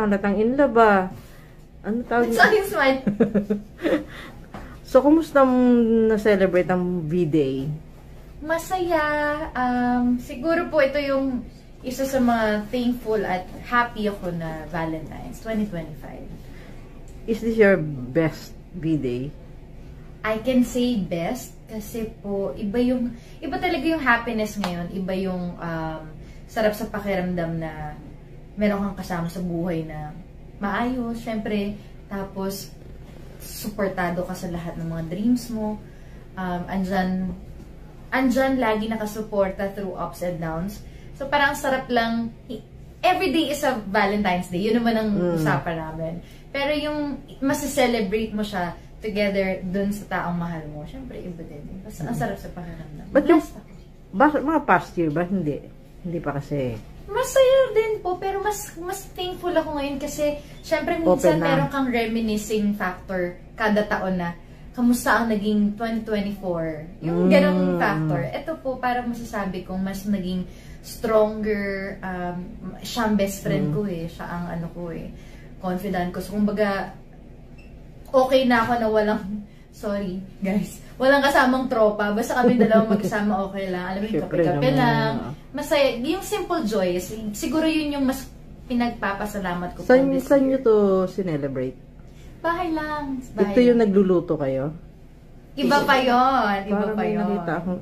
Halatang in love ba? Ano tawag? It's always smile. So, kumusta na-celebrate ang V-Day? Masaya. Siguro po ito yung isa sa mga thankful at happy ako na Valentine's 2025. Is this your best V-Day? I can say best kasi po iba talaga yung happiness ngayon, iba yung sarap sa pakiramdam na meron kang kasama sa buhay na maayos, syempre, tapos suportado ka sa lahat ng mga dreams mo. Andyan lagi nakasuporta through ups and downs. So parang sarap lang, every day is a Valentine's Day, yun naman ang usapan namin. Pero yung mas-celebrate mo siya together dun sa taong mahal mo, syempre iba din. Basta ang sarap sa pakiramdam. But yung, mga past year ba? Hindi pa kasi. Masaya din po, pero mas thankful ako ngayon kasi syempre minsan meron kang reminiscing factor kada taon na kamusta ang naging 2024. Yung ganong factor. Ito po, parang masasabi kong mas naging stronger. Siya ang best friend ko eh. Siya ang ano ko eh. Confident ko. So, kumbaga, okay na ako na walang, sorry guys, walang kasamang tropa. Basta kami dalawang magkasama okay lang. Alam mo yung kape-kape lang. Masaya. Yung simple joys. Siguro yun yung mas pinagpapasalamat ko. Saan nyo to sinelebrate? Bahay lang. Ito yung nagluluto kayo? Iba pa yun. Iba pa yun. Nakita akong,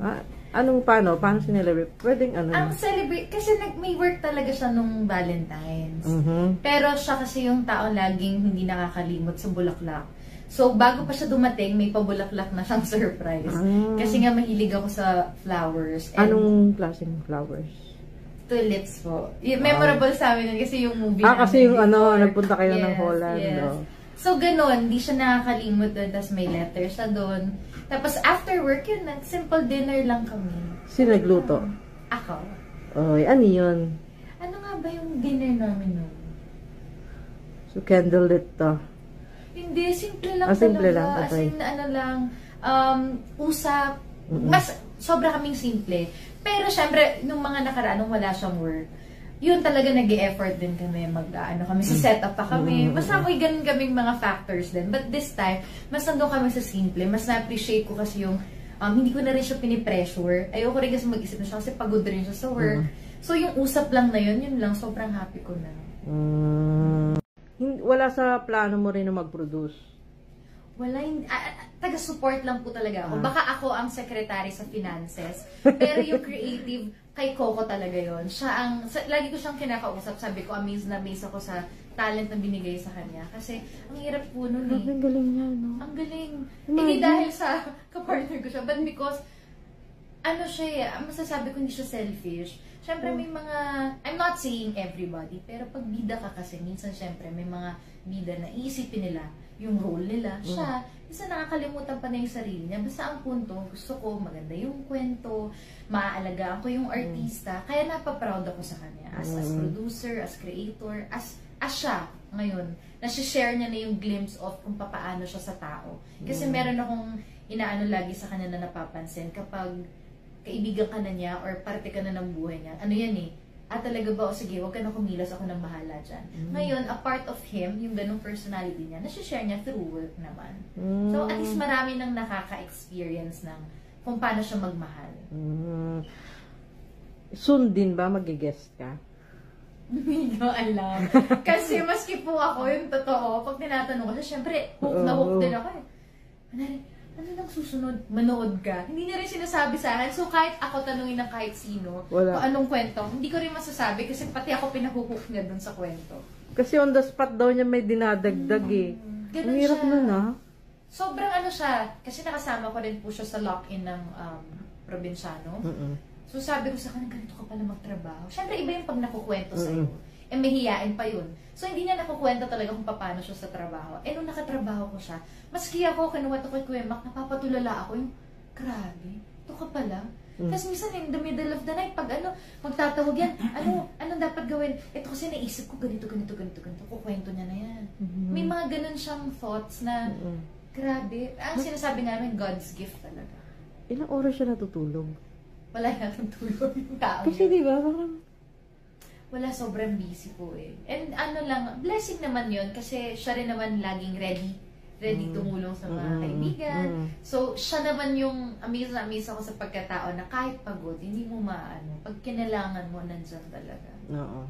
paano sinelebrate? Pwedeng ano? Ang celebrate, kasi may work talaga siya nung Valentine's. Pero siya kasi yung tao laging hindi nakakalimot sa bulaklak. So, bago pa siya dumating, may pabulaklak na siyang surprise. Kasi nga mahilig ako sa flowers. Anong klaseng flowers? Tulips po. Memorable sa amin yun kasi yung movie kasi yung nagpunta kayo ng Holland. Yes. No? So, ganun. Di siya nakakalimot doon. Tapos may letter siya doon. Tapos after work yun, simple dinner lang kami. Sino nagluto? Ako. Oy, ano yun? Ano nga ba yung dinner namin noon? So, candlelit to. Hindi, simple lang simple talaga. Lang. Okay. As in, ano lang, usap. Mas, sobra kaming simple. Pero syempre, nung mga nakaraan, nung wala siyang work, yun talaga nag-e-effort din kami, kami sa setup pa kami. Mas may ganun kaming mga factors din. But this time, mas nandun kami sa simple. Mas na-appreciate ko kasi yung, hindi ko na rin siya pinipressure. Ayoko rin kasi mag-isip na siya kasi pagod rin siya sa work. So yung usap lang na yun lang, sobrang happy ko na. Wala sa plano mo rin na mag-produce? Wala, taga-support lang po talaga ako. Baka ako ang secretary sa finances. Pero yung creative, kay Coco talaga yon. Siya lagi ko siyang kinakausap. Sabi ko, amazed na amazed ako sa talent na binigay sa kanya. Kasi, ang hirap po nun eh. Ang galing niya, no? Ang galing. Hindi dahil sa kapartner ko siya, but because, masasabi ko hindi siya selfish. Siyempre may mga, I'm not saying everybody, pero pag bida ka kasi, minsan siyempre may mga bida na iisipin nila yung role nila. Siya, minsan nakakalimutan pa na yung sarili niya. Basta ang punto, gusto ko maganda yung kwento, maaalagaan ko yung artista, kaya napaproud ako sa kanya. As producer, as creator, as siya ngayon. Nasi-share niya na yung glimpse of kung paano siya sa tao. Kasi meron akong inaano lagi sa kanya na napapansin kapag kaibigan ka na niya or parte ka na ng buhay niya. Ano yan eh? Talaga ba? O sige, huwag ka na kumilos, ako nang bahala dyan. Ngayon, a part of him, yung ganong personality niya, nasi-share niya through work naman. So, at least marami nang nakaka-experience ng kung paano siya magmahal. Soon din ba mag-guest ka? Hindi ko alam. Kasi maski po ako, yung totoo, pag tinatanong ko siya, syempre, hook na hook din ako eh. Ano nang susunod? Manood ka? Hindi niya rin sinasabi sa akin. So, kahit ako tanungin ng kahit sino, kung anong kwento, hindi ko rin masasabi kasi pati ako pinahuhook niya dun sa kwento. Kasi on the spot daw niya may dinadagdag eh. Ang hirap nun ah. Sobrang siya. Kasi nakasama ko rin po siya sa lock-in ng probinsyano. So, sabi ko sa kanya, ganito ka pala magtrabaho. Siyempre, iba yung pag nakukwento sa'yo. May hiyain pa yun. So, hindi niya nakukwenta talaga kung paano siya sa trabaho. Nung nakatrabaho ko siya, maski ako, kinuwat ako kay Kuya Mac, napapatulala ako yung, grabe, ito ka pala. Tapos minsan, in the middle of the night, pag magtatawag yan, anong dapat gawin? Ito kasi naisip ko, ganito, kukwento niya na yan. May mga ganun siyang thoughts na, grabe. Ang sinasabi namin, God's gift talaga. Ilang oras siya natutulog? Wala yatang tulog yung tao. Kasi diba, parang, wala, sobrang busy po eh. And ano lang, blessing naman yon kasi siya rin naman laging ready tumulong sa mga kaibigan. So, siya naman yung amazed ako sa pagkatao na kahit pagod, hindi mo maano. Pag kinailangan mo, nandyan talaga. Oo.